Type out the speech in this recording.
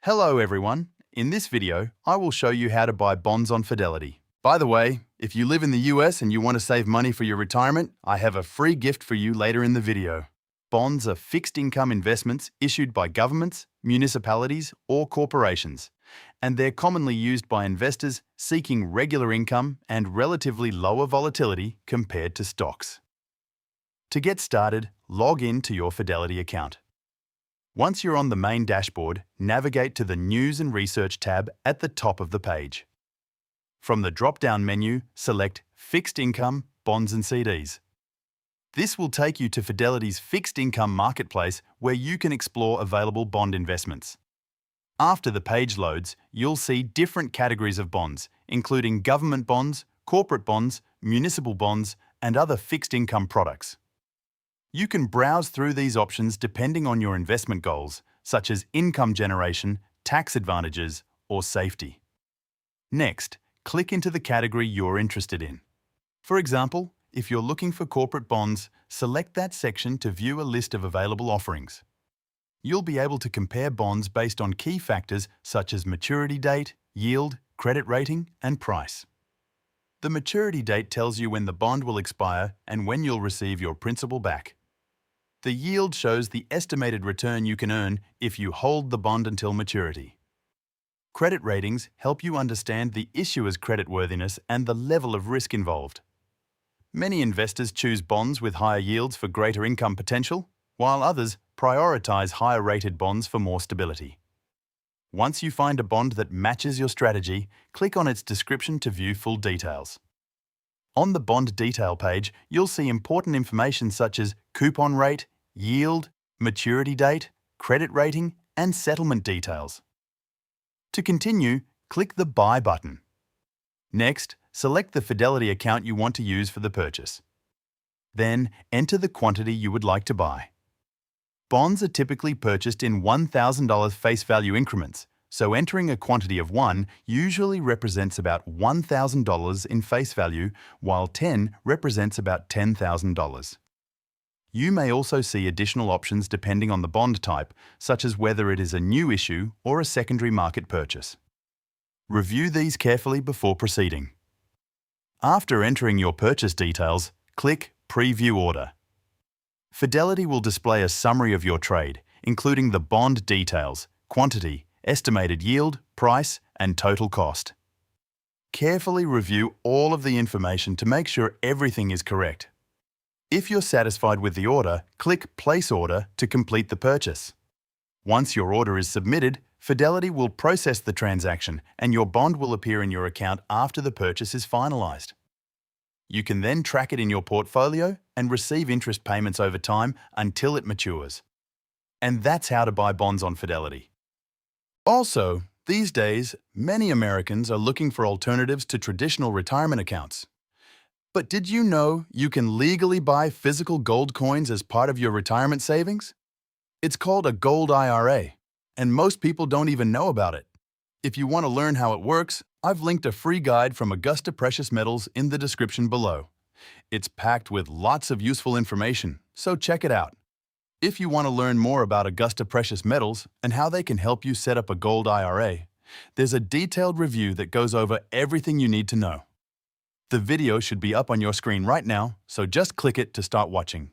Hello everyone. In this video, I will show you how to buy bonds on Fidelity. By the way, if you live in the US and you want to save money for your retirement, I have a free gift for you later in the video. Bonds are fixed income investments issued by governments, municipalities, or corporations, and they're commonly used by investors seeking regular income and relatively lower volatility compared to stocks. To get started, log in to your Fidelity account. Once you're on the main dashboard, navigate to the News and Research tab at the top of the page. From the drop-down menu, select Fixed Income, Bonds and CDs. This will take you to Fidelity's fixed income marketplace where you can explore available bond investments. After the page loads, you'll see different categories of bonds, including government bonds, corporate bonds, municipal bonds, and other fixed income products. You can browse through these options depending on your investment goals, such as income generation, tax advantages, or safety. Next, click into the category you're interested in. For example, if you're looking for corporate bonds, select that section to view a list of available offerings. You'll be able to compare bonds based on key factors such as maturity date, yield, credit rating, and price. The maturity date tells you when the bond will expire and when you'll receive your principal back. The yield shows the estimated return you can earn if you hold the bond until maturity. Credit ratings help you understand the issuer's creditworthiness and the level of risk involved. Many investors choose bonds with higher yields for greater income potential, while others prioritize higher-rated bonds for more stability. Once you find a bond that matches your strategy, click on its description to view full details. On the bond detail page, you'll see important information such as coupon rate, yield, maturity date, credit rating, and settlement details. To continue, click the Buy button. Next, select the Fidelity account you want to use for the purchase. Then, enter the quantity you would like to buy. Bonds are typically purchased in $1,000 face value increments, so entering a quantity of 1 usually represents about $1,000 in face value, while 10 represents about $10,000. You may also see additional options depending on the bond type, such as whether it is a new issue or a secondary market purchase. Review these carefully before proceeding. After entering your purchase details, click Preview Order. Fidelity will display a summary of your trade, including the bond details, quantity, estimated yield, price, and total cost. Carefully review all of the information to make sure everything is correct. If you're satisfied with the order, click Place Order to complete the purchase. Once your order is submitted, Fidelity will process the transaction and your bond will appear in your account after the purchase is finalized. You can then track it in your portfolio and receive interest payments over time until it matures. And that's how to buy bonds on Fidelity. Also, these days, many Americans are looking for alternatives to traditional retirement accounts. But did you know you can legally buy physical gold coins as part of your retirement savings? It's called a gold IRA, and most people don't even know about it. If you want to learn how it works, I've linked a free guide from Augusta Precious Metals in the description below. It's packed with lots of useful information, so check it out. If you want to learn more about Augusta Precious Metals and how they can help you set up a gold IRA, there's a detailed review that goes over everything you need to know. The video should be up on your screen right now, so just click it to start watching.